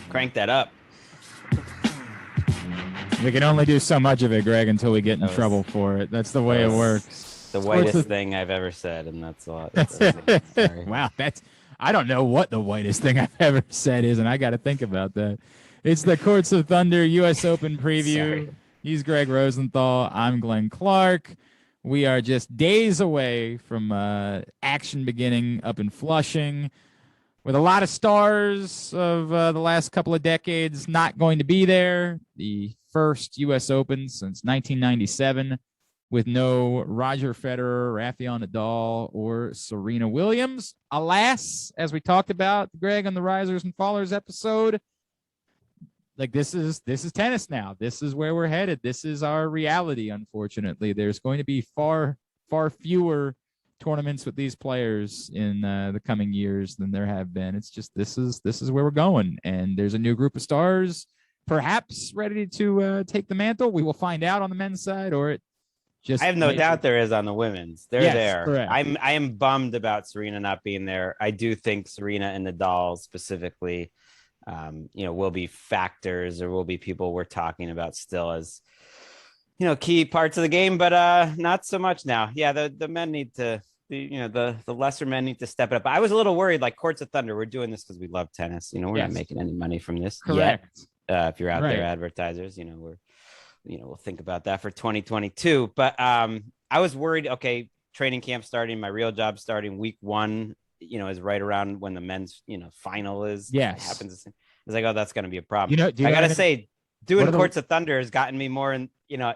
Crank that up. We can only do so much of it, Greg, until we get in trouble for it. That's the way it works. The whitest thing I've ever said, and that's a lot. Wow, I don't know what the whitest thing I've ever said is, and I got to think about that. It's the Courts of Thunder U.S. Open preview. Sorry. He's Greg Rosenthal. I'm Glenn Clark. We are just days away from action beginning up in Flushing, with a lot of stars of the last couple of decades not going to be there. The first U.S. Open since 1997 with no Roger Federer, Rafael Nadal, or Serena Williams. Alas, as we talked about, Greg, on the Risers and Fallers episode, like this is tennis now. This is where we're headed. This is our reality, unfortunately. There's going to be far fewer tournaments with these players in the coming years than there have been. It's just this is where we're going, and there's a new group of stars perhaps ready to take the mantle. We will find out on the men's side, or it just I have no doubt there is on the women's. They're there. Correct. I am bummed about Serena not being there. I do think Serena and Nadal specifically will be factors, or will be people we're talking about still as key parts of the game, but not so much now. Yeah, the men need to, the lesser men need to step it up. I was a little worried, like Courts of Thunder, we're doing this because we love tennis. We're not making any money from this. Correct. Yet. If you're out there, advertisers, we'll think about that for 2022. But I was worried. Okay, training camp starting, my real job starting week 1. Is right around when the men's final is. Yes, happens. I was like, oh, that's going to be a problem. I gotta say, doing Courts of Thunder has gotten me more, and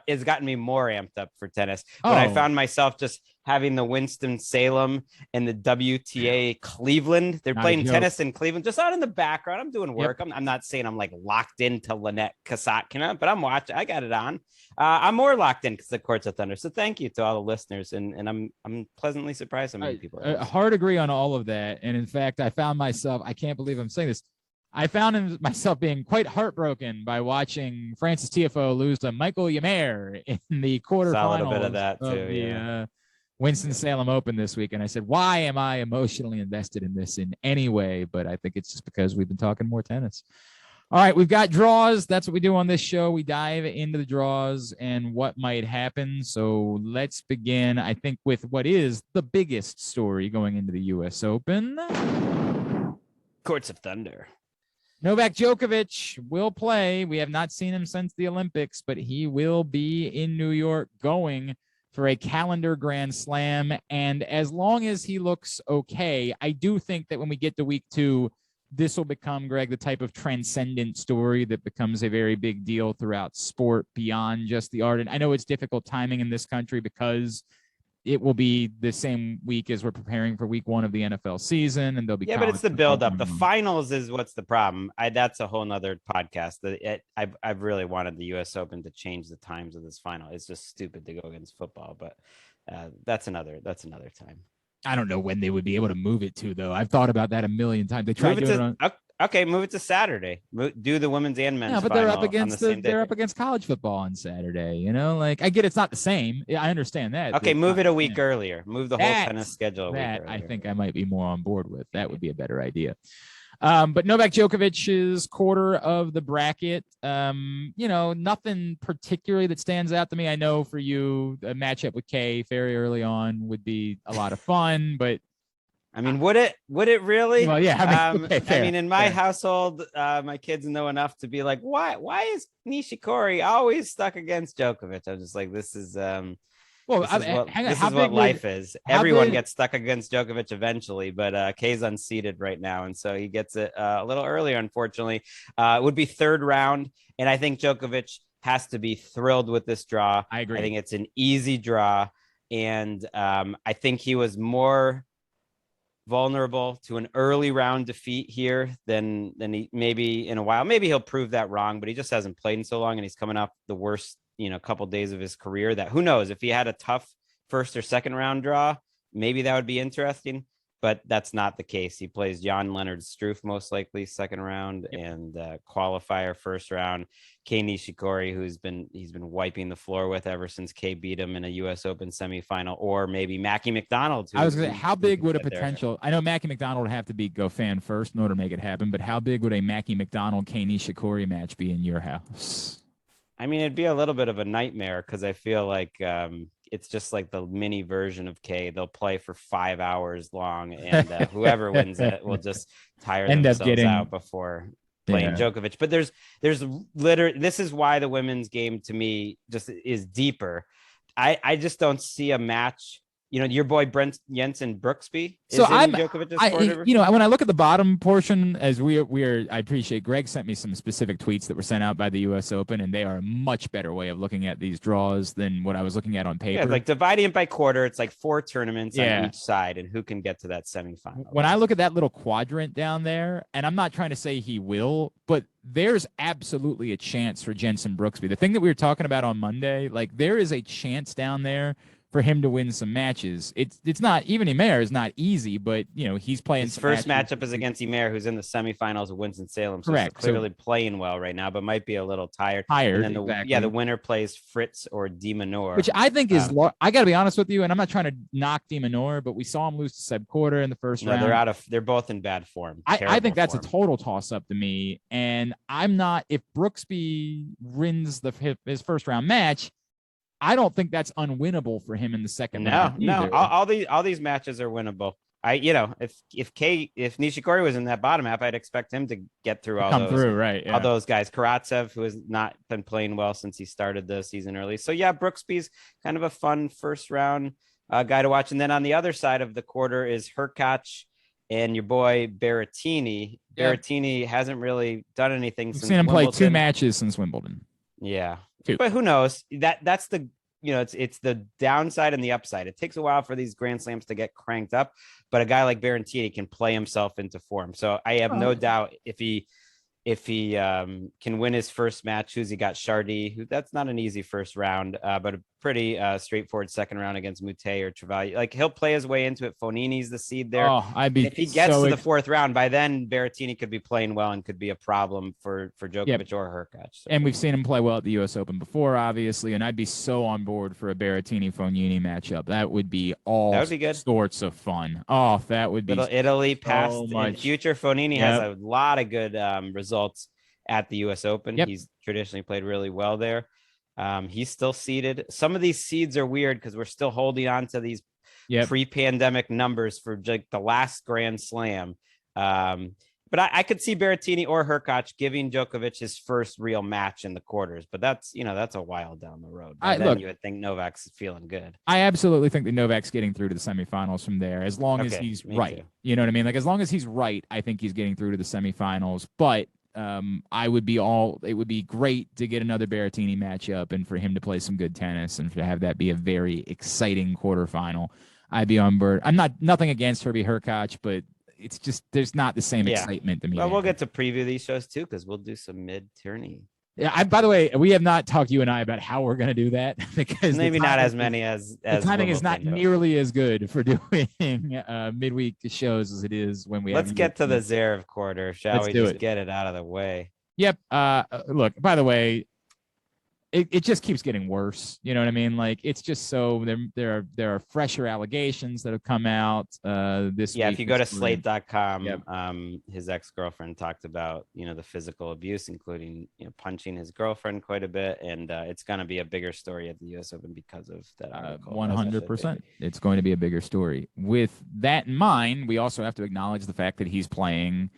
it's gotten me more amped up for tennis. When I found myself just having the Winston-Salem and the WTA Cleveland, they're playing tennis in Cleveland, just out in the background. I'm doing work. Yep. I'm not saying I'm like locked into Lynette Kasatkina, but I'm watching. I got it on. I'm more locked in because the Courts of Thunder. So thank you to all the listeners, and I'm pleasantly surprised how many people. Hard agree on all of that, and in fact, I found myself. I can't believe I'm saying this. I found myself being quite heartbroken by watching Francis Tiafoe lose to Michael Ymer in the quarterfinals of the Winston-Salem Open this week. And I said, why am I emotionally invested in this in any way? But I think it's just because we've been talking more tennis. All right, we've got draws. That's what we do on this show. We dive into the draws and what might happen. So let's begin, I think, with what is the biggest story going into the U.S. Open. Courts of Thunder. Novak Djokovic will play. We have not seen him since the Olympics, but he will be in New York going for a calendar Grand Slam. And as long as he looks okay, I do think that when we get to week 2, this will become, Greg, the type of transcendent story that becomes a very big deal throughout sport beyond just the art. And I know it's difficult timing in this country because it will be the same week as we're preparing for week 1 of the NFL season, and there'll be but it's the buildup. The finals is what's the problem. That's a whole nother podcast. I've really wanted the U.S. Open to change the times of this final. It's just stupid to go against football, but that's another time. I don't know when they would be able to move it to, though. I've thought about that a million times. They tried doing it on. Okay, move it to Saturday. Do the women's and men's. Yeah, but they're up against college football on Saturday. Like I get it's not the same. I understand that. Okay, move it a week earlier. Move the whole tennis schedule. That I think I might be more on board with. That would be a better idea. But Novak Djokovic is quarter of the bracket. Nothing particularly that stands out to me. I know for you, a matchup with Kay very early on would be a lot of fun, but. I mean, would it really? Well, yeah. In my household, my kids know enough to be like, why is Nishikori always stuck against Djokovic? I'm just like, this is what life is. Everyone gets stuck against Djokovic eventually, but Kay's unseeded right now, and so he gets it a little earlier, unfortunately. It would be 3rd round, and I think Djokovic has to be thrilled with this draw. I agree. I think it's an easy draw, and I think he was more vulnerable to an early round defeat here than he maybe in a while. Maybe he'll prove that wrong, but he just hasn't played in so long, and he's coming off the worst couple days of his career. That who knows, if he had a tough 1st or 2nd round draw, maybe that would be interesting. but that's not the case. He plays Jan-Lennard Struff most likely second round, and qualifier first round. Kei Nishikori, he's been wiping the floor with ever since Kei beat him in a U.S. Open semifinal, or maybe Mackie McDonald. I was going to say, how big would a potential? I know Mackie McDonald would have to beat Goffin first in order to make it happen, but how big would a Mackie McDonald Kei Nishikori match be in your house? I mean, it'd be a little bit of a nightmare because I feel like it's just like the mini version of Kei. They'll play for 5 hours long, and whoever wins it will just tire themselves out before playing Djokovic. But there's literally, this is why the women's game to me just is deeper. I just don't see a match. You know, your boy Brent Jensen Brooksby. So when I look at the bottom portion, as we are, I appreciate Greg sent me some specific tweets that were sent out by the U.S. Open, and they are a much better way of looking at these draws than what I was looking at on paper. Yeah, like dividing it by quarter, it's like 4 tournaments on each side, and who can get to that semifinal. When I look at that little quadrant down there, and I'm not trying to say he will, but there's absolutely a chance for Jensen Brooksby. The thing that we were talking about on Monday, like there is a chance down there for him to win some matches. It's not, even Ymer is not easy, but you know, he's playing. His first matchup is against Ymer, who's in the semifinals of Winston-Salem. So correct. He's clearly playing well right now, but might be a little tired. And then the winner plays Fritz or De Minaur. Which I think is, I got to be honest with you, and I'm not trying to knock De Minaur, but we saw him lose to Seb Korda in the first round. They're both in bad form. I think that's a total toss up to me. And I'm not, if Brooksby wins his first round match, I don't think that's unwinnable for him in the second round. No, all these matches are winnable. If Nishikori was in that bottom half, I'd expect him to get through all those guys. Karatsev, who has not been playing well since he started the season early. So yeah, Brooksby's kind of a fun first round guy to watch. And then on the other side of the quarter is Hurkacz and your boy Berrettini. Yep. Berrettini hasn't really done anything since seen him play 2 matches since Wimbledon. Yeah. But who knows? That's the, it's the downside and the upside. It takes a while for these Grand Slams to get cranked up, but a guy like Berrettini can play himself into form. So I have no doubt if he can win his first match, who's he got? Chardy, that's not an easy first round, but a pretty straightforward second round against Mute or Travaglia. Like he'll play his way into it. Fonini's the seed there. If he gets to the 4th round, by then Berrettini could be playing well and could be a problem for Djokovic or Hurkacz. So. And we've seen him play well at the U.S. Open before, obviously, and I'd be so on board for a Berrettini-Fonini matchup. That would be good. Sorts of fun. Oh, that would be Italy past and future. Fonini has a lot of good results at the U.S. Open. He's traditionally played really well there. He's still seeded. Some of these seeds are weird because we're still holding on to these pre-pandemic numbers for like the last Grand Slam. But I could see Berrettini or Hurkacz giving Djokovic his first real match in the quarters. But that's a while down the road. You would think Novak's feeling good. I absolutely think that Novak's getting through to the semifinals from there, as long as he's right. Too. You know what I mean? Like as long as he's right, I think he's getting through to the semifinals. But it would be great to get another Berrettini matchup and for him to play some good tennis and to have that be a very exciting quarterfinal. I'd be on board. I'm nothing against Herbie Hurkacz, but it's just there's not the same excitement to me. Well, we'll get to preview these shows too because we'll do some mid-tourney. Yeah. By the way, we have not talked you and I about how we're going to do that because maybe not as many as the timing is not nearly as good for doing midweek shows as it is when we. Let's get to the Zverev quarter, shall we? Just get it out of the way. Yep. Look. By the way, it just keeps getting worse. You know what I mean? Like it's just so there are fresher allegations that have come out this week. Yeah, if you go to slate.com, his ex-girlfriend talked about, the physical abuse, including, punching his girlfriend quite a bit. And it's going to be a bigger story at the US Open because of that article. 100%. It's going to be a bigger story. With that in mind, we also have to acknowledge the fact that he's playing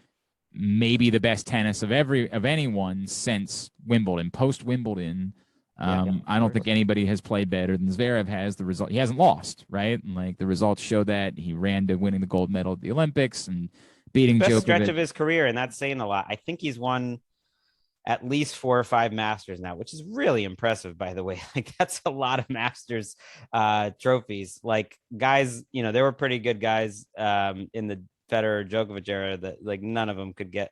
maybe the best tennis of anyone since Wimbledon, post Wimbledon. I don't think anybody has played better than Zverev has. He hasn't lost, right? And like the results show that he ran to winning the gold medal at the Olympics and beating Djokovic. Best stretch of his career, and that's saying a lot. I think he's won at least 4 or 5 Masters now, which is really impressive, by the way. Like that's a lot of Masters trophies. Like guys, there were pretty good guys in the Federer Djokovic era that like none of them could get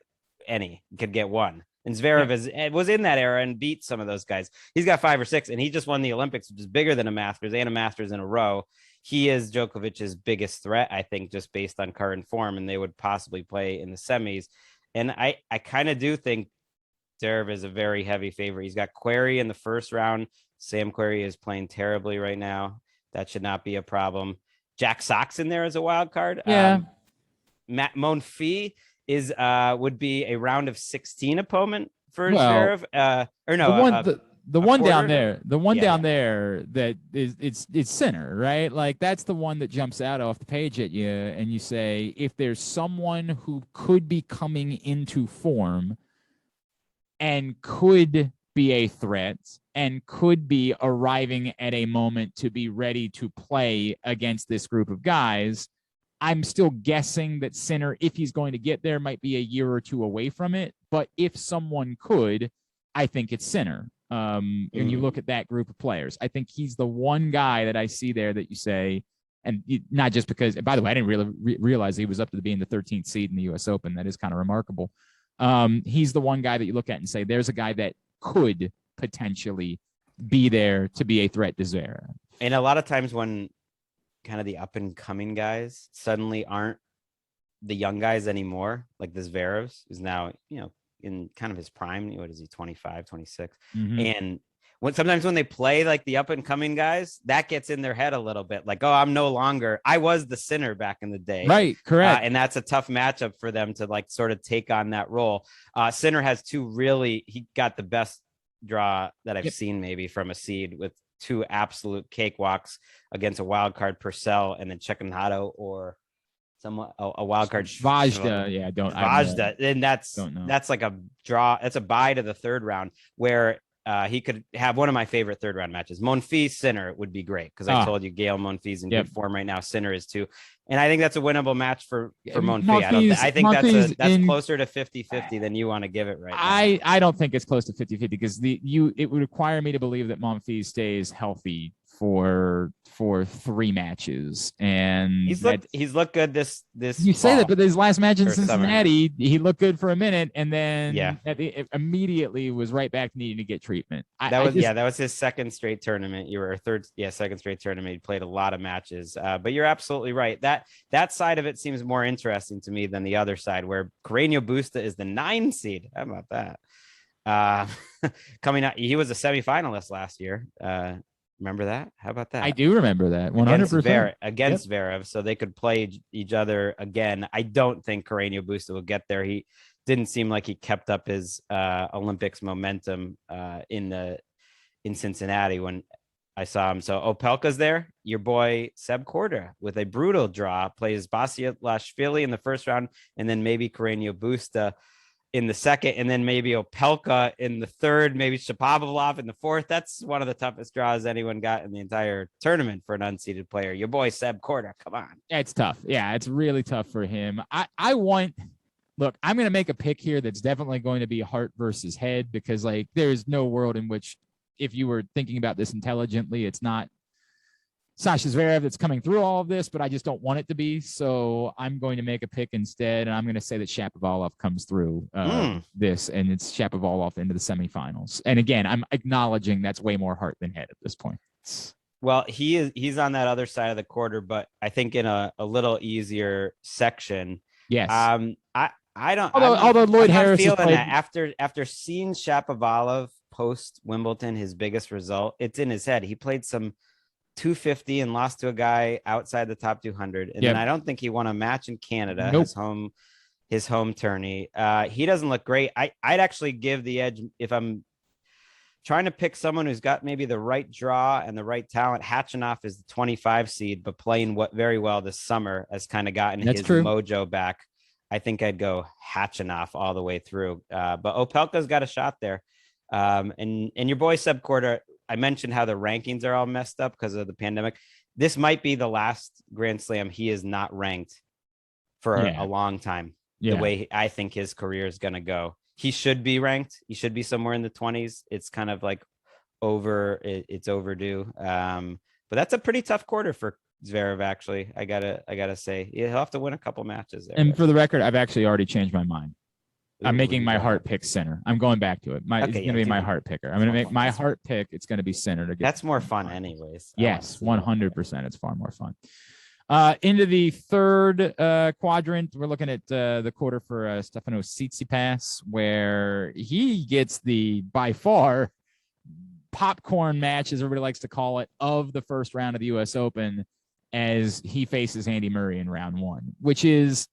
one. And Zverev was in that era and beat some of those guys. He's got 5 or 6, and he just won the Olympics, which is bigger than a Masters and a Masters in a row. he is Djokovic's biggest threat, I think, just based on current form, and they would possibly play in the semis. And I kind of do think Zverev is a very heavy favorite. He's got Querrey in the first round. Sam Querrey is playing terribly right now. That should not be a problem. Jack Sock's in there as a wild card. Yeah. Matt Monfils is would be a round of 16 opponent for Zverev. The one down there that is it's Sinner, right? Like that's the one that jumps out off the page at you, and you say if there's someone who could be coming into form and could be a threat and could be arriving at a moment to be ready to play against this group of guys, I'm still guessing that Sinner, if he's going to get there, might be a year or two away from it. But if someone could, I think it's Sinner. When you look at that group of players, I think he's the one guy that I see there that you say, and not just because, by the way, I didn't really realize he was up to being the 13th seed in the U.S. Open. That is kind of remarkable. He's the one guy that you look at and say, there's a guy that could potentially be there to be a threat to Zverev. And a lot of times when kind of the up and coming guys suddenly aren't the young guys anymore, like this Zverev is now, in kind of his prime. What is he, 25, 26? And sometimes when they play like the up and coming guys, that gets in their head a little bit. Like, I was the Sinner back in the day. Right. Correct. And that's a tough matchup for them to like sort of take on that role. Sinner has he got the best draw that I've seen maybe from a seed with two absolute cakewalks against a wild card Purcell and then Cecchinato or a wild card Vajda. And that's like a draw. That's a bye to the third round where he could have one of my favorite third round matches. Monfils Sinner would be great because I told you Gael Monfils in good form right now. Sinner is too. And I think that's a winnable match for Monfils. I think that's closer to 50-50 than you want to give it right now. I don't think it's close to 50-50 because it would require me to believe that Monfils stays healthy for 3 matches, and he's looked good this you fall. say that, but his last match in Cincinnati he looked good for a minute, and then it immediately was right back needing to get treatment. That was his second straight tournament. Second straight tournament. He played a lot of matches, but you're absolutely right. That side of it seems more interesting to me than the other side, where Carreño Busta is the 9 seed. How about that? Coming out, he was a semifinalist last year. Remember that? How about that? I do remember that. 100% against Zverev, so they could play each other again. I don't think Carreño Busta will get there. He didn't seem like he kept up his Olympics momentum in Cincinnati when I saw him. So Opelka's there. Your boy Seb Korda with a brutal draw plays Basilashvili in the first round, and then maybe Carreño Busta in the second, and then maybe Opelka in the third, maybe Shapovalov in the fourth. That's one of the toughest draws anyone got in the entire tournament for an unseeded player. Your boy Seb Korda, come on. It's tough. Yeah, it's really tough for him. I'm going to make a pick here that's definitely going to be heart versus head, because like there's no world in which, if you were thinking about this intelligently, it's not Sasha Zverev that's coming through all of this, but I just don't want it to be. So I'm going to make a pick instead, and I'm going to say that Shapovalov comes through this, and it's Shapovalov into the semifinals. And again, I'm acknowledging that's way more heart than head at this point. Well, he's on that other side of the quarter, but I think in a little easier section. Yes. I don't. Although Lloyd Harris feeling that after seeing Shapovalov post Wimbledon, his biggest result, it's in his head. He played some 250 and lost to a guy outside the top 200, and then I don't think he won a match in Canada. His home tourney. He doesn't look great. I'd actually give the edge if I'm trying to pick someone who's got maybe the right draw and the right talent. Khachanov is the 25 seed, but playing very well this summer, has kind of gotten his mojo back. I think I'd go Khachanov all the way through. But Opelka's got a shot there. And your boy Seb Korda, I mentioned how the rankings are all messed up because of the pandemic. This might be the last Grand Slam he is not ranked for a long time. The way I think his career is going to go. He should be ranked. He should be somewhere in the 20s. It's kind of like it's overdue. But that's a pretty tough quarter for Zverev, actually. I gotta say he'll have to win a couple matches there. And for the record, I've actually already changed my mind. I'm making my heart pick center. I'm going back to it. It's going to be my heart picker. I'm going to make my heart pick. It's going to be center. That's more fun anyways. Yes, 100%. It's far more fun. Into the third quadrant, we're looking at the quarter for Stefanos Tsitsipas, where he gets the, by far, popcorn match, as everybody likes to call it, of the first round of the U.S. Open, as he faces Andy Murray in round one, which is,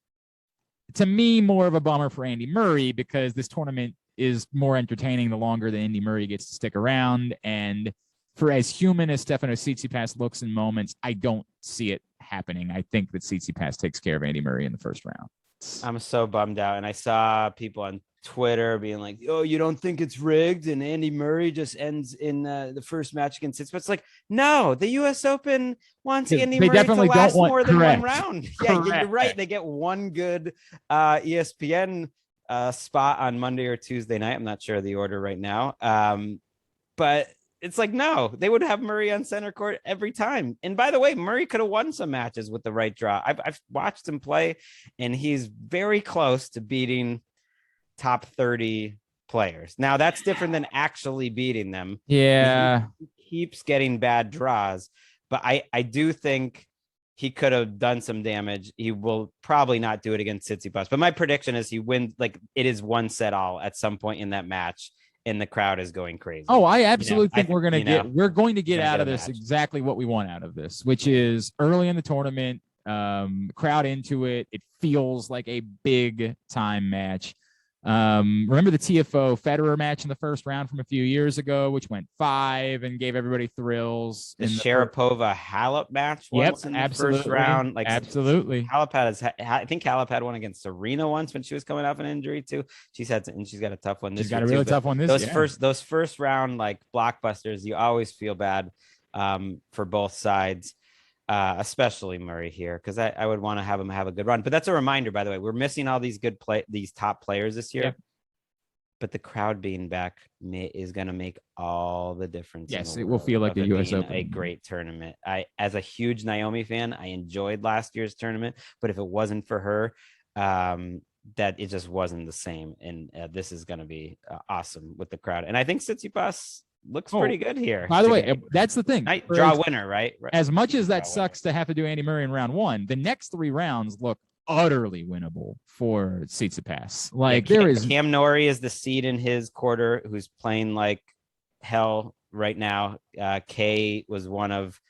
to me, more of a bummer for Andy Murray, because this tournament is more entertaining the longer that Andy Murray gets to stick around. And for as human as Stefanos Tsitsipas looks in moments, I don't see it happening. I think that Tsitsipas takes care of Andy Murray in the first round. I'm so bummed out. And I saw people on Twitter being like, oh, you don't think it's rigged and Andy Murray just ends in the first match against Tsitsipas? It's like, no, the U.S. Open wants Andy Murray to last more than one round. Yeah, you're right. They get one good ESPN spot on Monday or Tuesday night. I'm not sure of the order right now. But it's like, no, they would have Murray on center court every time. And by the way, Murray could have won some matches with the right draw. I've watched him play, and he's very close to beating top 30 players. Now, that's different than actually beating them. Yeah. He keeps getting bad draws, but I do think he could have done some damage. He will probably not do it against Tsitsipas, but my prediction is he wins. Like, it is one set all at some point in that match, and the crowd is going crazy. Oh, I absolutely think we're going to get out of this exactly what we want out of this, which is early in the tournament, crowd into it. It feels like a big time match. Remember the TFO Federer match in the first round from a few years ago, which went 5 and gave everybody thrills. The Sharapova Halep match once in the first round. Like, absolutely. I think Halep had one against Serena once when she was coming off an injury too. She's got a tough one. She's got a really tough one those first round like blockbusters, you always feel bad for both sides. Especially Murray here, because I would want to have him have a good run. But that's a reminder, by the way, we're missing all these these top players this year. Yeah. But the crowd being back is going to make all the difference. Yes, it will feel like the U.S. Open. A great tournament. As a huge Naomi fan, I enjoyed last year's tournament, but if it wasn't for her, that it just wasn't the same. And this is going to be awesome with the crowd. And I think Tsitsipas looks pretty good here. By the way, that's the thing. Draw winner, right? As much as that sucks to have to do Andy Murray in round one, the next 3 rounds look utterly winnable for Tsitsipas. Like, there is Cam Norrie is the seed in his quarter, who's playing like hell right now. Kay was one of,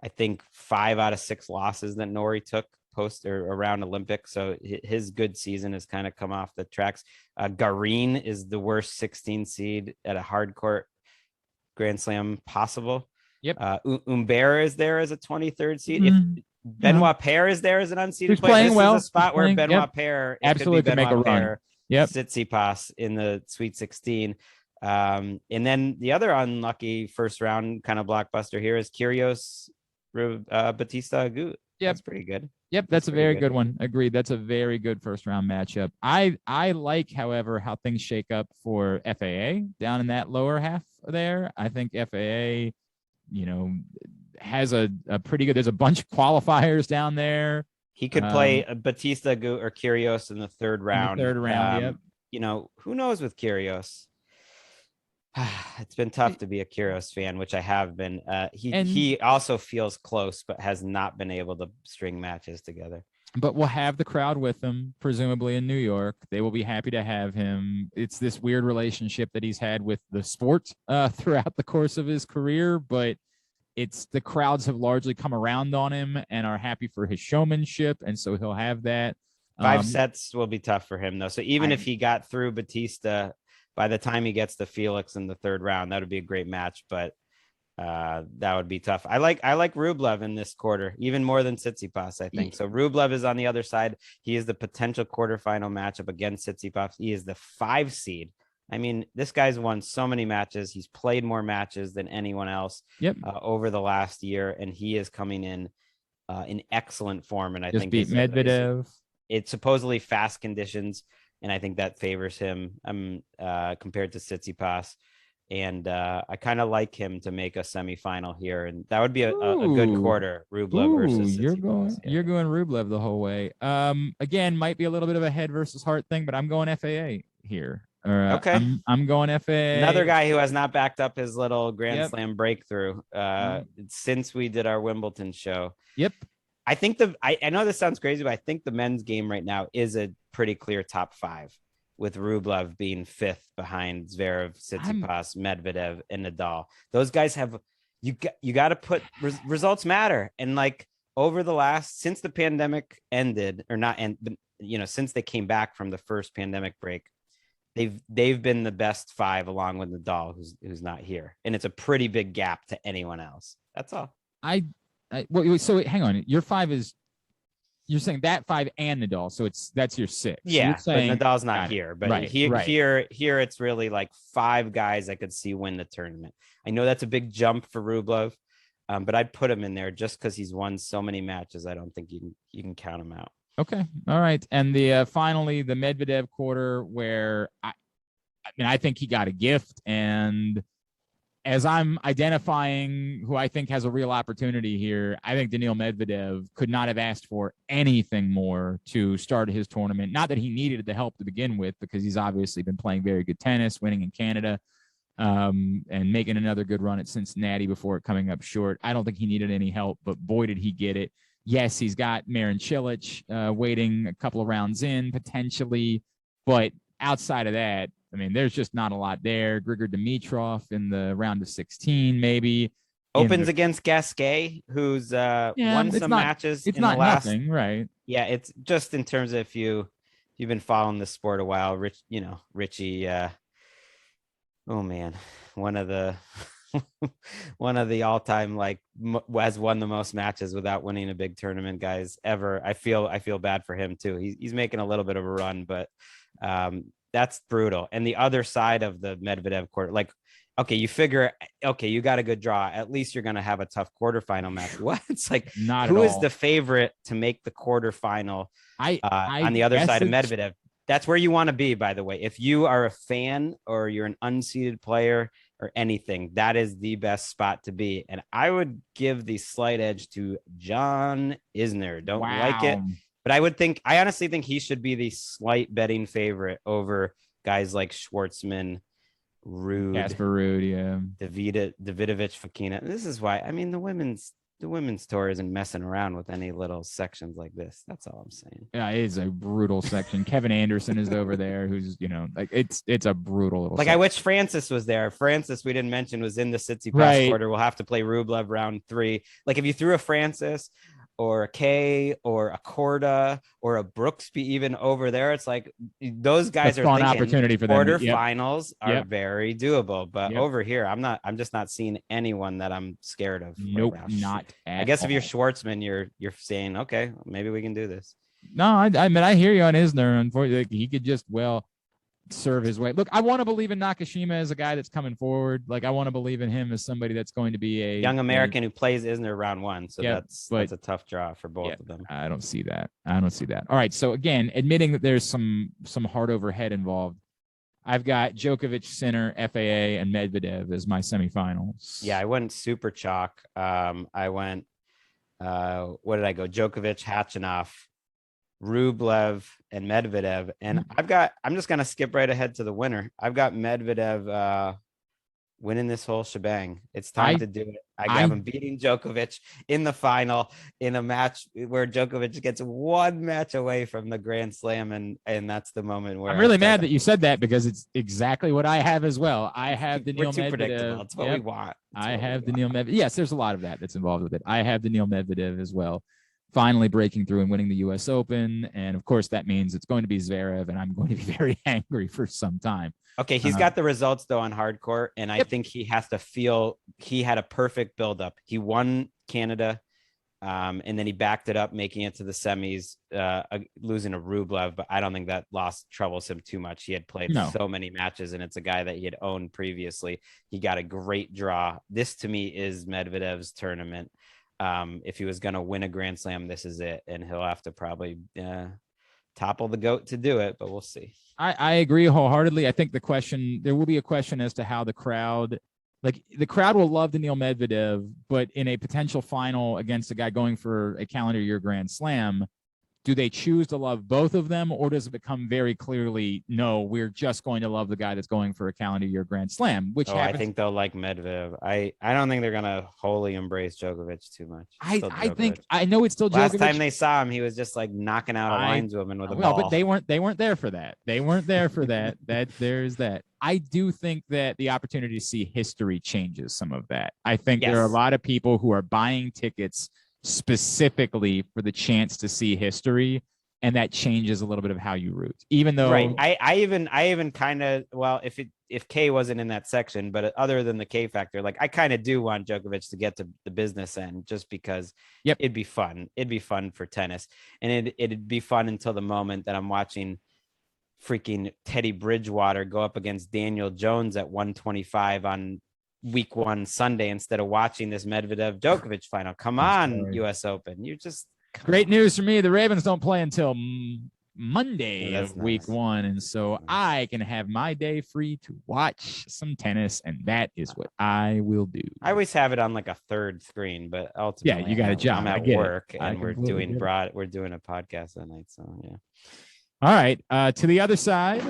I think, 5 out of 6 losses that Norrie took post or around Olympics. So his good season has kind of come off the tracks. Garin is the worst 16 seed at a hardcourt Grand Slam possible. Yep. Humbert is there as a 23rd seed. If Benoit Paire is there as an unseeded player, playing this well. is a spot where Benoit Paire absolutely could make a run. Tsitsipas in the Sweet 16. And then the other unlucky first round kind of blockbuster here is Kyrgios Bautista Agut. That's pretty good. Yep, that's a very good one. Agreed. That's a very good first round matchup. I like, however, how things shake up for FAA down in that lower half there. I think FAA, has a pretty good. There's a bunch of qualifiers down there. He could play Bautista Agut or Kyrgios in the third round. Yep. Who knows with Kyrgios? It's been tough to be a Kyrgios fan, which I have been. He also feels close, but has not been able to string matches together. But we'll have the crowd with him, presumably in New York. They will be happy to have him. It's this weird relationship that he's had with the sport throughout the course of his career, but it's the crowds have largely come around on him and are happy for his showmanship, and so he'll have that. 5 sets will be tough for him, though. So even if he got through Batista, by the time he gets to Felix in the third round, that would be a great match, but that would be tough. I like Rublev in this quarter, even more than Tsitsipas, I think. So Rublev is on the other side. He is the potential quarterfinal matchup against Tsitsipas. He is the 5 seed. I mean, this guy's won so many matches. He's played more matches than anyone else over the last year, and he is coming in excellent form. And I think beat Medvedev. It's supposedly fast conditions, and I think that favors him compared to Tsitsipas. And I kind of like him to make a semifinal here, and that would be a good quarter. Rublev versus Tsitsipas. You're going Rublev the whole way. Again, might be a little bit of a head versus heart thing, but I'm going FAA here. Okay, I'm going FAA. Another guy who has not backed up his little Grand Slam breakthrough since we did our Wimbledon show. Yep. I think I know this sounds crazy, but I think the men's game right now is a pretty clear top 5, with Rublev being 5th behind Zverev, Tsitsipas, Medvedev, and Nadal. Those guys have you got to put results matter, and like over the last since the pandemic ended or not, and since they came back from the first pandemic break, they've been the best 5 along with Nadal, who's not here, and it's a pretty big gap to anyone else. That's all. So hang on, your 5 is. You're saying that 5 and Nadal, so that's your 6. Yeah, saying, but Nadal's not here. But here, it's really like 5 guys I could see win the tournament. I know that's a big jump for Rublev, but I'd put him in there just because he's won so many matches. I don't think you can count him out. Okay, all right. And the finally the Medvedev quarter, where I think he got a gift, and as I'm identifying who I think has a real opportunity here, I think Daniil Medvedev could not have asked for anything more to start his tournament. Not that he needed the help to begin with, because he's obviously been playing very good tennis, winning in Canada, and making another good run at Cincinnati before coming up short. I don't think he needed any help, but boy, did he get it. Yes, he's got Marin Cilic waiting a couple of rounds in, potentially, but outside of that, there's just not a lot there. Grigor Dimitrov in the round of 16, maybe. Opens against Gasquet, who's won some matches. It's not nothing, right? Yeah, it's just in terms of if you've been following the sport a while, Richie. Oh man, one of the all-time has won the most matches without winning a big tournament, guys, ever. I feel bad for him too. He's making a little bit of a run, but that's brutal. And the other side of the Medvedev court, okay, you figure, okay, you got a good draw. At least you're going to have a tough quarterfinal match. What? It's like, who is the favorite to make the quarterfinal on the other side of Medvedev? That's where you want to be, by the way. If you are a fan or you're an unseeded player or anything, that is the best spot to be. And I would give the slight edge to John Isner. Don't like it. But I honestly think he should be the slight betting favorite over guys like Schwartzman, Ruud, Casper Ruud, yeah, Davidovich, Fokina. This is why the women's tour isn't messing around with any little sections like this. That's all I'm saying. Yeah, it is a brutal section. Kevin Anderson is over there, who's it's a brutal little. Section. I wish Francis was there. Francis, we didn't mention, was in the Tsitsipas quarter. We'll have to play Rublev round 3. If you threw a Francis or a Kay or a Korda or a Brooksby even over there, it's like those guys are thinking opportunity for them. Quarterfinals are very doable. But over here, I'm just not seeing anyone that I'm scared of. Nope, not at I guess all. If you're Schwartzman, you're saying, okay, maybe we can do this. No, I hear you on Isner. Unfortunately, he could just serve his way. Look, I want to believe in Nakashima as a guy that's coming forward. I want to believe in him as somebody that's going to be a young American who plays Isner round 1. So that's a tough draw for both of them. I don't see that. All right. So again, admitting that there's some hard overhead involved, I've got Djokovic, Sinner, FAA, and Medvedev as my semifinals. Yeah, I went super chalk. I went what did I go? Djokovic, Khachanov, Rublev, and Medvedev. And I'm just going to skip right ahead to the winner. I've got Medvedev winning this whole shebang. It's time to do it. I have him beating Djokovic in the final in a match where Djokovic gets one match away from the Grand Slam. And that's the moment where I'm really mad that you said that, because it's exactly what I have as well. I have Daniil Medvedev. Predictable. It's what we want. I have Daniil Medvedev. Yes, there's a lot of that's involved with it. I have Daniil Medvedev as well, finally breaking through and winning the U.S. Open. And of course, that means it's going to be Zverev, and I'm going to be very angry for some time. Okay, he's got the results, though, on hardcourt, and I think he has to feel he had a perfect buildup. He won Canada, and then he backed it up, making it to the semis, losing a Rublev, but I don't think that loss troubles him too much. He had played so many matches, and it's a guy that he had owned previously. He got a great draw. This, to me, is Medvedev's tournament. If he was going to win a Grand Slam, this is it, and he'll have to probably topple the GOAT to do it, but we'll see. I agree wholeheartedly. I think there will be a question as to how the crowd will love Daniil Medvedev, but in a potential final against a guy going for a calendar year Grand Slam, do they choose to love both of them, or does it become very clearly, no, we're just going to love the guy that's going for a calendar year Grand Slam? Which I think they'll like Medvedev. I don't think they're gonna wholly embrace Djokovic too much. I know it's still Djokovic. Last time they saw him, he was just like knocking out a lineswoman with a ball. But they weren't there for that. They weren't there for that. There's that. I do think that the opportunity to see history changes some of that. I think there are a lot of people who are buying tickets specifically for the chance to see history, and that changes a little bit of how you root. Even though, right? I even kind of, well, if K wasn't in that section, but other than the K factor, like I kind of do want Djokovic to get to the business end, just because it'd be fun. It'd be fun for tennis, and it'd be fun until the moment that I'm watching freaking Teddy Bridgewater go up against Daniel Jones at 125 on week 1 Sunday instead of watching this Medvedev Djokovic final. Come on, US Open. You just great news for me. The Ravens don't play until Monday of week 1. And so I can have my day free to watch some tennis. And that is what I will do. I always have it on like a third screen, but ultimately, you got a job. I'm at work and we're doing a podcast that night. So yeah. All right. To the other side.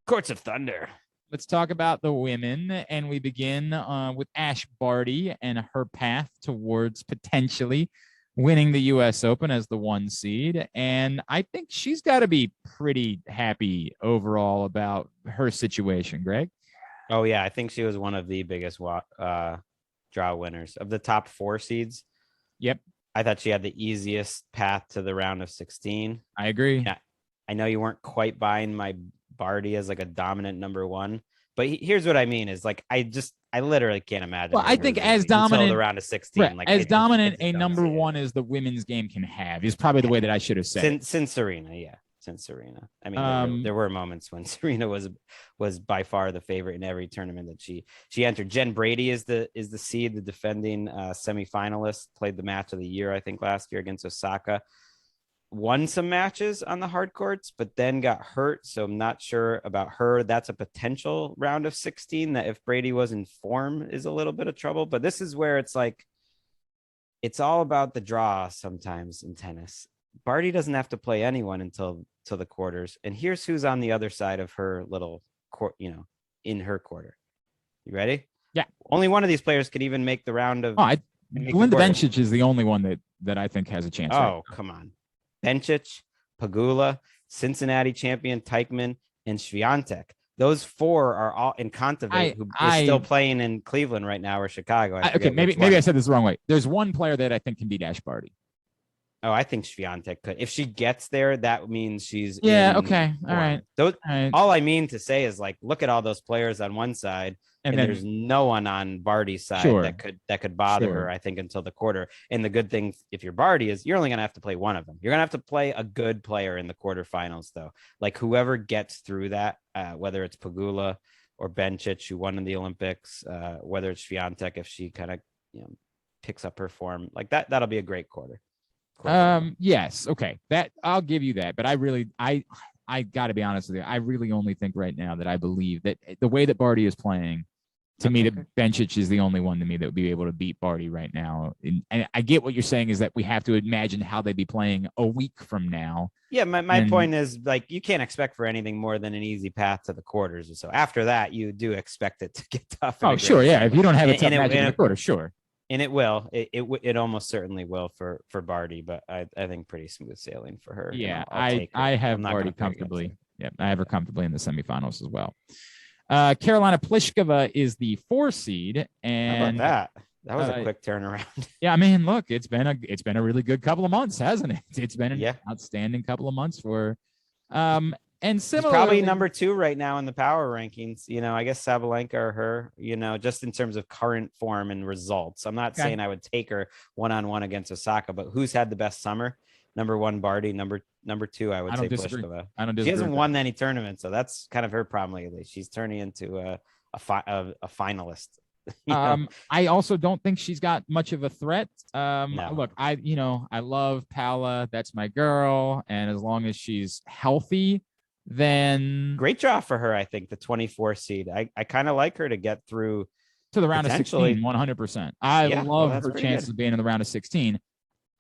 Courts of Thunder. Let's talk about the women, and we begin with Ash Barty and her path towards potentially winning the U.S. Open as the 1 seed. And I think she's got to be pretty happy overall about her situation, Greg. Oh, yeah. I think she was one of the biggest draw winners of the top 4 seeds. Yep. I thought she had the easiest path to the round of 16. I agree. Yeah, I know you weren't quite buying my Barty as like a dominant number 1, but here's what I mean is like I literally can't imagine. Well, I think as dominant the round of 16, right, like as dominant a number 1 as the women's game can have is probably the way that I should have said. Since Serena, since Serena. I mean, there were moments when Serena was by far the favorite in every tournament that she entered. Jen Brady is the seed, the defending semifinalist, played the match of the year I think last year against Osaka. Won some matches on the hard courts, but then got hurt. So I'm not sure about her. That's a potential round of 16 that if Brady was in form is a little bit of trouble. But this is where it's like, it's all about the draw sometimes in tennis. Barty doesn't have to play anyone until the quarters. And here's who's on the other side of her little court, in her quarter. You ready? Yeah. Only one of these players could even make the round of. Linda Bencic is the only one that I think has a chance. Oh, come on. Bencic, Pegula, Cincinnati champion Teichmann, and Swiatek. Those 4 are all in Kontaveit, who is still playing in Cleveland right now or Chicago. Maybe I said this the wrong way. There's one player that I think can beat Ash Barty. Oh, I think Swiatek could. If she gets there, that means she's okay. All right. All I mean to say is like, look at all those players on one side, and then there's no one on Barty's side that could bother her, I think, until the quarter. And the good thing, if you're Barty, is you're only gonna have to play one of them. You're gonna have to play a good player in the quarterfinals, though. Like whoever gets through that, whether it's Pegula or Bencic, who won in the Olympics, whether it's Swiatek, if she kind of picks up her form, like that'll be a great quarter. Yes. Okay. That I'll give you that. But I got to be honest with you. I really only think right now that I believe that the way that Barty is playing, to me, that Bencic is the only one to me that would be able to beat Barty right now. And I get what you're saying is that we have to imagine how they'd be playing a week from now. Yeah. My point is like, you can't expect for anything more than an easy path to the quarters or so. After that, you do expect it to get tough. Oh, sure. Yeah. If you don't have a tough match in the quarter, sure. And it will. It almost certainly will for Barty, but I think pretty smooth sailing for her. Yeah, I have Barty comfortably. Yeah, I have her comfortably in the semifinals as well. Carolina Pliskova is the 4 seed, and how about that was a quick turnaround. Yeah, I mean, look, it's been a really good couple of months, hasn't it? It's been an outstanding couple of months for her. And similarly, she's probably number 2 right now in the power rankings. I guess Sabalenka or her, just in terms of current form and results. I'm not saying I would take her one-on-one against Osaka, but who's had the best summer? Number 1, Barty. Number 2, I would say Pliskova. I don't disagree. She hasn't won any tournaments, so that's kind of her problem lately. She's turning into a finalist. I also don't think she's got much of a threat. No. Look, I love Pala. That's my girl. And as long as she's healthy, then great draw for her. I think the 24 seed. I kind of like her to get through to the round of 16, 100%. I love her chances of being in the round of 16.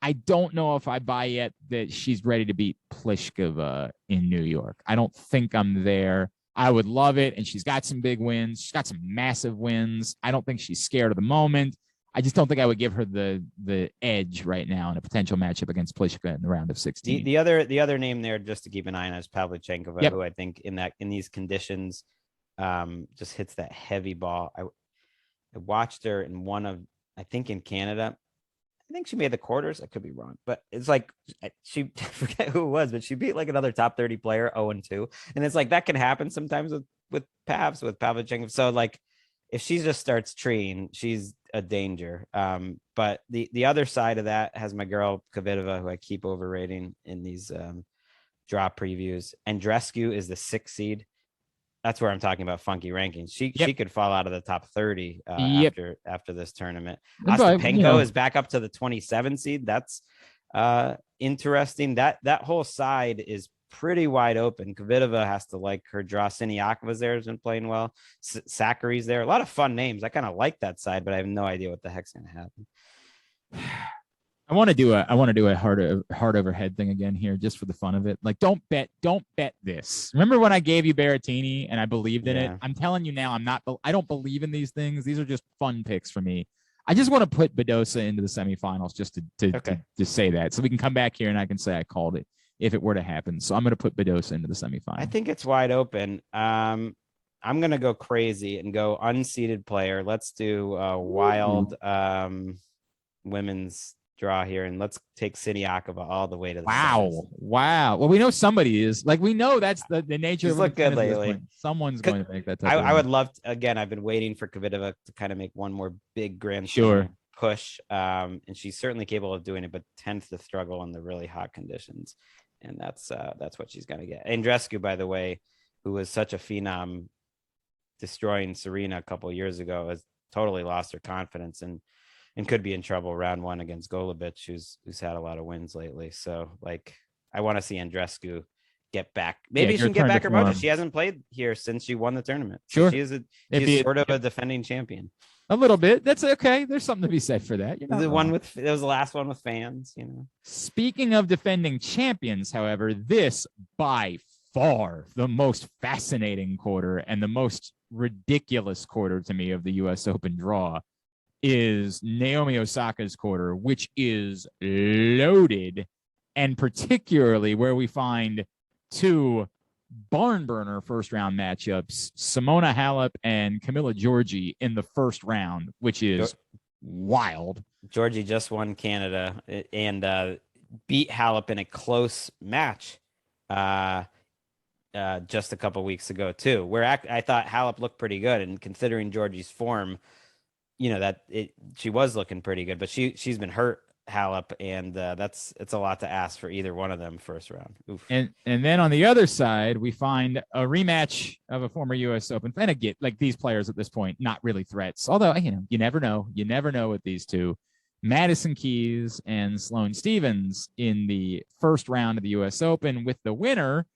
I don't know if I buy yet that she's ready to beat Palischkova in New York. I don't think I'm there. I would love it. And she's got some big wins. She's got some massive wins. I don't think she's scared of the moment. I just don't think I would give her the edge right now in a potential matchup against Pliskova in the round of 16. The other name there, just to keep an eye on, is Pablo Chenkov, who I think in these conditions just hits that heavy ball. I watched her in one of, I think in Canada. I think she made the quarters. I could be wrong, but it's like I forget who it was, but she beat like another top 30 player 0-2. And it's like that can happen sometimes with Pablo Chenkov. So like if she just starts treeing, she's a danger. But the other side of that has my girl Kvitova, who I keep overrating in these draw previews. Andreescu is the 6th seed. That's where I'm talking about funky rankings. She could fall out of the top 30 after this tournament. Ostapenko is back up to the 27 seed. That's interesting. That whole side is pretty wide open. Kvitova has to like her draw. Akova's there, has been playing well. Sakkari's there. A lot of fun names. I kind of like that side, but I have no idea what the heck's going to happen. I want to do a hard overhead thing again here, just for the fun of it. Like, don't bet this. Remember when I gave you Berrettini and I believed in it? I'm telling you now, I don't believe in these things. These are just fun picks for me. I just want to put Badosa into the semifinals just to say that, so we can come back here and I can say I called it if it were to happen. So I'm going to put Badosa into the semifinal. I think it's wide open. I'm going to go crazy and go unseeded player. Let's do a wild women's draw here, and let's take Akova all the way to the wow. Well, we know somebody is, like, we know that's the nature. She's looked good lately. Someone's going to make that. I would love to, again, I've been waiting for Kvitova to kind of make one more big Grand Slam push, and she's certainly capable of doing it, but tends to struggle in the really hot conditions, and that's what she's going to get. Andreescu, by the way, who was such a phenom destroying Serena a couple of years ago, has totally lost her confidence and could be in trouble round 1 against Golubic, who's had a lot of wins lately. So, like, I want to see Andreescu get back. Maybe she can get back her mojo. She hasn't played here since she won the tournament. Sure. She's sort of a defending champion. A little bit. That's okay. There's something to be said for that. It was the last one with fans, Speaking of defending champions, however, this by far the most fascinating quarter and the most ridiculous quarter to me of the US Open draw is Naomi Osaka's quarter, which is loaded, and particularly where we find 2 barn burner first round matchups, Simona Halep and Camilla Georgie in the first round, which is wild. Georgie just won Canada and beat Halep in a close match just a couple weeks ago too, where I thought Halep looked pretty good, and considering Georgie's form, she was looking pretty good, but she's been hurt, Halep, and it's a lot to ask for either one of them first round. Oof. And then on the other side, we find a rematch of a former U.S. Open. And again, like, these players at this point, not really threats, although you never know. You never know with these two. Madison Keys and Sloane Stephens in the first round of the U.S. Open, with the winner,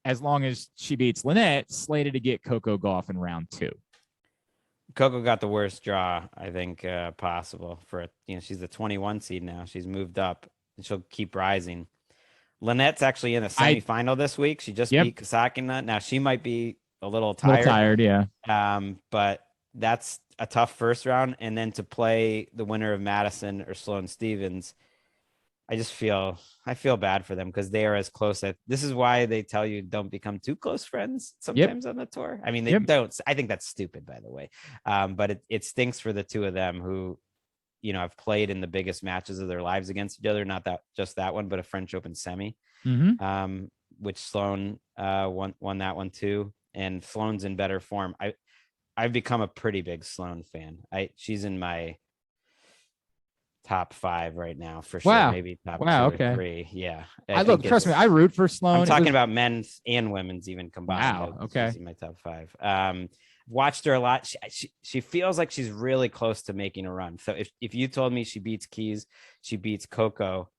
as long as she beats Lynette, slated to get Coco Gauff in round 2. Coco got the worst draw, I think, possible for it. She's the 21 seed now. She's moved up, and she'll keep rising. Lynette's actually in the semifinal this week. She just beat Kasakina. Now she might be a little tired. Yeah. But that's a tough first round, and then to play the winner of Madison or Sloane Stephens, I feel bad for them because they are as close. This is why they tell you don't become too close friends sometimes on the tour. I mean, they don't. I think that's stupid, by the way. But it stinks for the two of them who, have played in the biggest matches of their lives against each other. Not that one, but a French Open semi, which Sloane won that one too. And Sloane's in better form. I've become a pretty big Sloane fan. She's in my top 5 right now for sure. Wow. Maybe top 2 okay. or 3. Yeah. I look, trust me, I root for Sloane. I'm talking about men's and women's even combined. Wow. Okay. She's in my top 5. Watched her a lot. She feels like she's really close to making a run. So if you told me she beats Keys, she beats Coco,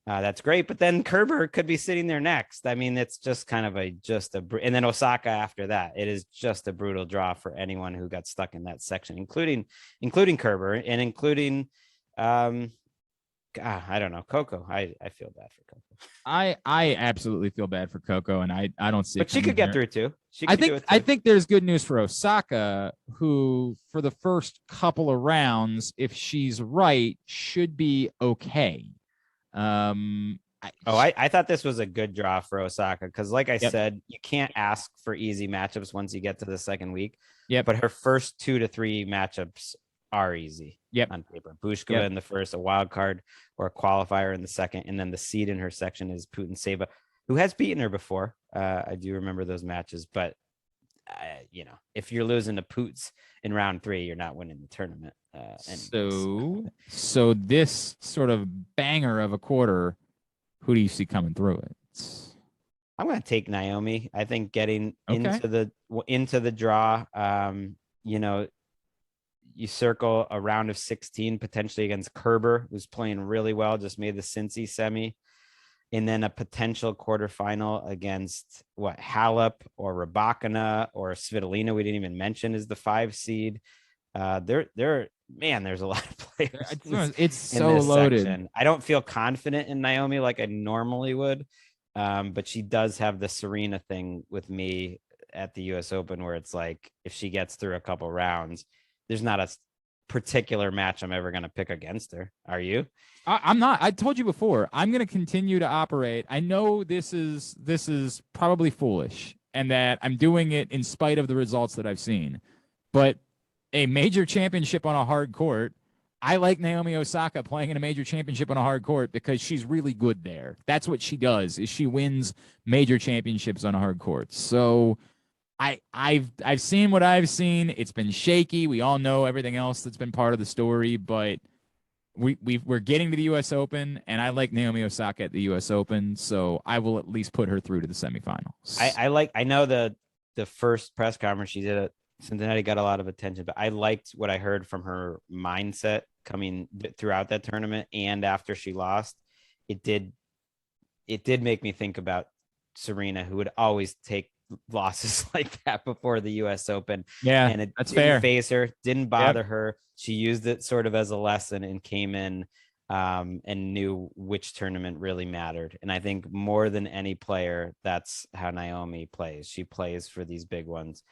that's great. But then Kerber could be sitting there next. I mean, it's just kind of and then Osaka after that. It is just a brutal draw for anyone who got stuck in that section, including Kerber and including I don't know, Coco. I feel bad for Coco. I absolutely feel bad for Coco, and I don't see. But she could get through too. I think there's good news for Osaka, who for the first couple of rounds, if she's right, should be okay. I thought this was a good draw for Osaka because, like I said, you can't ask for easy matchups once you get to the second week. But her first 2 to 3 matchups are easy. On paper. Palischkova in the first, a wild card or a qualifier in the second, and then the seed in her section is Putin-Seva, who has beaten her before. I do remember those matches, but if you're losing to Poots in round 3, you're not winning the tournament. So this sort of banger of a quarter, who do you see coming through it? I'm going to take Naomi. I think getting into the draw, you circle a round of 16 potentially against Kerber, who's playing really well, just made the Cincy semi, and then a potential quarterfinal against Halep or Rybakina or Svitolina. We didn't even mention is the 5 seed. There's a lot of players. It's so loaded. Section. I don't feel confident in Naomi like I normally would, but she does have the Serena thing with me at the U.S. Open, where it's like if she gets through a couple rounds, there's not a particular match I'm ever going to pick against her. Are you? I'm not. I told you before, I'm going to continue to operate. I know this is probably foolish and that I'm doing it in spite of the results that I've seen, but a major championship on a hard court, I like Naomi Osaka playing in a major championship on a hard court because she's really good there. That's what she does, is she wins major championships on a hard court. So I've seen what I've seen. It's been shaky. We all know everything else that's been part of the story, but we're getting to the U.S. Open, and I like Naomi Osaka at the U.S. Open, so I will at least put her through to the semifinals. I know the first press conference she did at Cincinnati got a lot of attention, but I liked what I heard from her mindset coming throughout that tournament and after she lost. It did make me think about Serena, who would always take losses like that before the U.S. Open. Yeah, and it that's didn't fair. Phase her, didn't bother her. She used it sort of as a lesson and came in and knew which tournament really mattered. And I think more than any player, that's how Naomi plays. She plays for these big ones.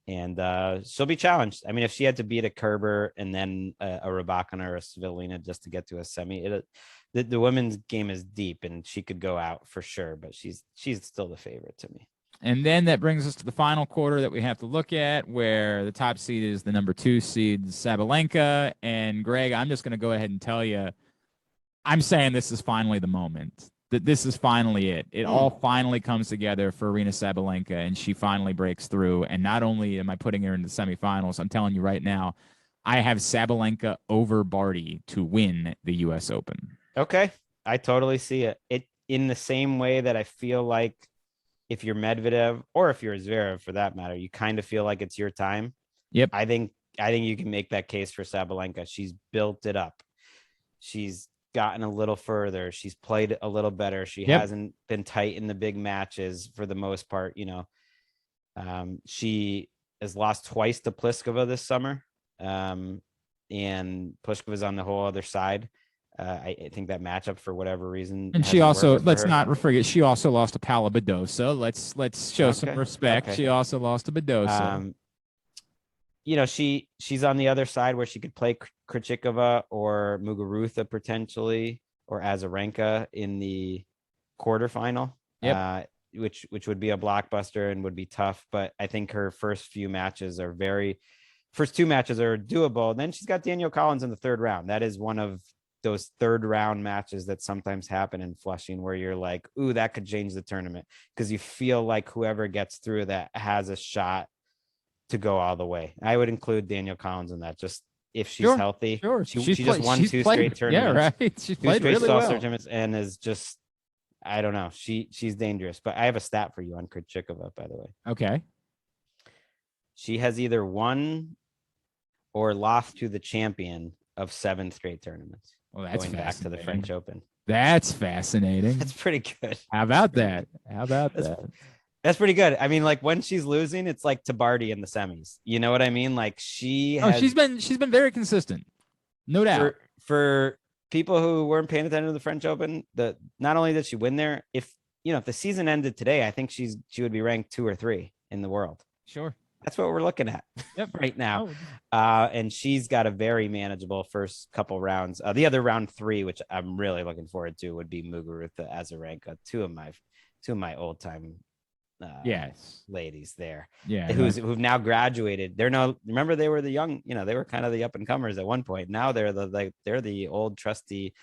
And she'll be challenged. I mean, if she had to beat a Kerber and then a Rybakina or a Svitolina just to get to a semi, the women's game is deep, and she could go out for sure. But she's still the favorite to me. And then that brings us to the final quarter that we have to look at, where the top seed is the number 2 seed, Sabalenka. And Greg, I'm just going to go ahead and tell you, I'm saying this is finally the moment. That this is finally it. It all finally comes together for Aryna Sabalenka, and she finally breaks through. And not only am I putting her in the semifinals, I'm telling you right now, I have Sabalenka over Barty to win the U.S. Open. Okay, I totally see it. It in the same way that I feel like if you're Medvedev or if you're Zverev for that matter, you kind of feel like it's your time. Yep. I think you can make that case for Sabalenka. She's built it up. She's gotten a little further. She's played a little better. She hasn't been tight in the big matches for the most part. She has lost twice to Pliskova this summer. And Pliskova's on the whole other side. I think that matchup for whatever reason. And she also, let's not forget, she also lost to Paula Badosa. Let's show some respect. Okay. She also lost to Badosa. She's on the other side where she could play Krejcikova or Muguruza potentially, or Azarenka in the quarterfinal, which would be a blockbuster and would be tough. But I think her first 2 matches are doable. And then she's got Danielle Collins in the 3rd round. That is one of those 3rd round matches that sometimes happen in Flushing where you're like, ooh, that could change the tournament, because you feel like whoever gets through that has a shot to go all the way. I would include Danielle Collins in that. Just if she's healthy. Sure. She just won two straight tournaments. Yeah, right. She's played really well. Tournaments and is just, I don't know. She's dangerous. But I have a stat for you on Krejcikova, by the way. Okay. She has either won or lost to the champion of 7 straight tournaments. Well, that's going back to the French Open. That's fascinating. That's pretty good. How about that? That's pretty good. I mean, like when she's losing, it's like to Barty in the semis. You know what I mean? Like she's been very consistent, no doubt. For people who weren't paying attention to the French Open, not only did she win there, if the season ended today, I think she would be ranked 2 or 3 in the world. Sure. That's what we're looking at right now. And she's got a very manageable first couple rounds. The other round 3, which I'm really looking forward to, would be Muguruza, Azarenka, two of my old time ladies there. Yeah. Who've now graduated. Remember they were the young, they were kind of the up and comers at one point. Now they're the old trusty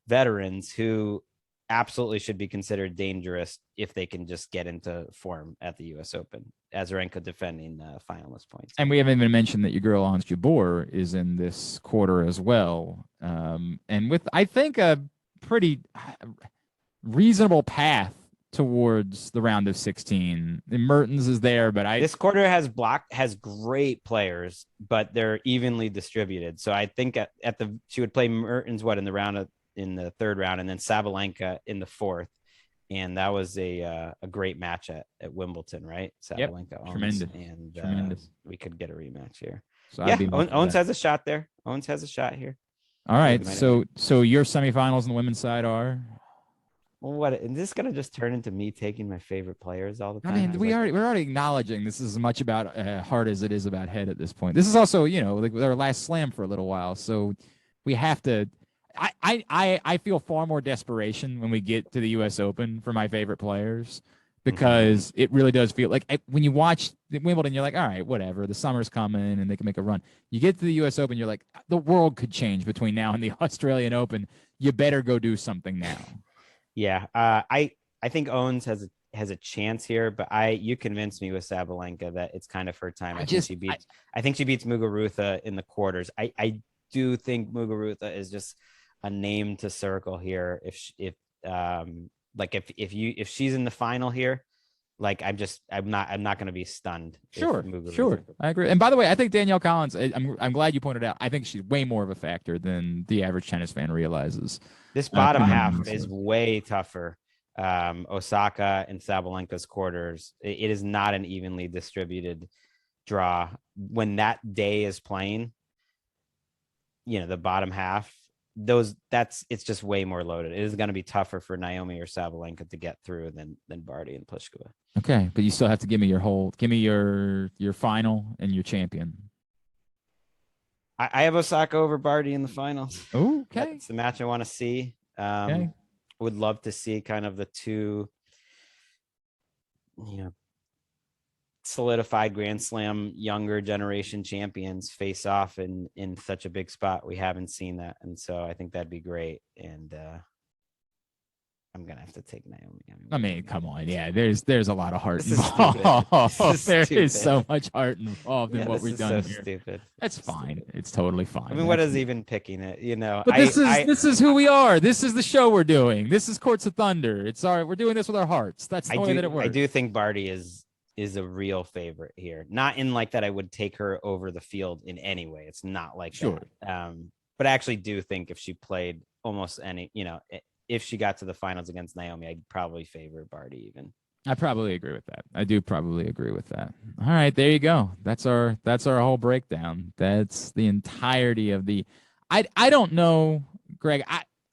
veterans who absolutely should be considered dangerous if they can just get into form at the US Open. Azarenka defending finalist points. And we haven't even mentioned that your girl Ons Jabeur is in this quarter as well. And with, I think, a pretty reasonable path towards the round of 16. And Mertens is there, but this quarter has great players, but they're evenly distributed. So I think she would play Mertens in the 3rd round, and then Sabalenka in the 4th. And that was a great match at Wimbledon, right? Sabalenka, yep. Tremendous. And tremendous. We could get a rematch here. So Owens has a shot there. Owens has a shot here. All right. So your semifinals on the women's side are? What is this gonna just turn into me taking my favorite players all the time? I mean, we're already acknowledging this is as much about heart as it is about head at this point. This is also, like our last slam for a little while, so we have to. I feel far more desperation when we get to the U.S. Open for my favorite players, because it really does feel like when you watch Wimbledon, you're like, all right, whatever, the summer's coming and they can make a run. You get to the U.S. Open, you're like, the world could change between now and the Australian Open. You better go do something now. Yeah, I think Owens has a chance here, but you convinced me with Sabalenka that it's kind of her time. I think she beats Muguruza in the quarters. I do think Muguruza is just a name to circle here. If she's in the final here, like I'm not going to be stunned. Sure. I agree. And by the way, I think Danielle Collins, I'm glad you pointed out. I think she's way more of a factor than the average tennis fan realizes. This bottom half is way tougher. Osaka and Sabalenka's quarters. It is not an evenly distributed draw. When that day is playing, the bottom half, it's just way more loaded. It is going to be tougher for Naomi or Sabalenka to get through than Barty and Pliskova. Okay, but you still have to give me your final and your champion. I have Osaka over Barty in the finals. Okay. It's the match I want to see. Okay. Would love to see kind of the two, solidified Grand Slam younger generation champions face off in such a big spot. We haven't seen that. And so I think that'd be great. And I'm going to have to take Naomi. I mean, come on. Yeah, there's a lot of heart involved. There is so much heart involved in what we've done here. Stupid. That's fine. It's totally fine. I mean, what is even picking it, But this is who we are. This is the show we're doing. This is Courts of Thunder. We're doing this with our hearts. That's the way that it works. I do think Barty is a real favorite here. Not in like that I would take her over the field in any way. It's not like that. But I actually do think if she played almost any, if she got to the finals against Naomi, I'd probably favor Barty even. I probably agree with that. I do probably agree with that. All right, there you go. That's our whole breakdown. That's the entirety of the. I don't know, Greg.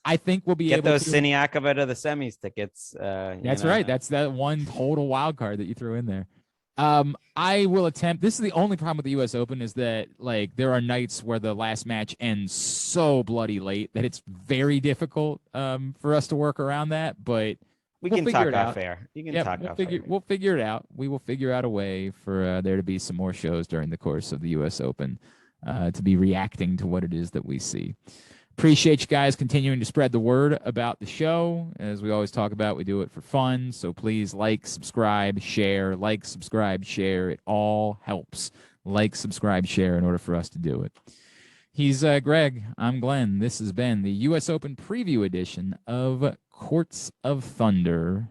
I think we'll be able to get those Akova to the semis tickets. That's right. That's that one total wild card that you threw in there. I will attempt. This is the only problem with the U.S. Open is that there are nights where the last match ends so bloody late that it's very difficult for us to work around that. But we'll can talk off air. You can talk off air. We'll figure it out. We will figure out a way for there to be some more shows during the course of the U.S. Open to be reacting to what it is that we see. Appreciate you guys continuing to spread the word about the show. As we always talk about, we do it for fun. So please subscribe, share. It all helps. Subscribe, share in order for us to do it. He's Greg. I'm Glenn. This has been the U.S. Open preview edition of Courts of Thunder.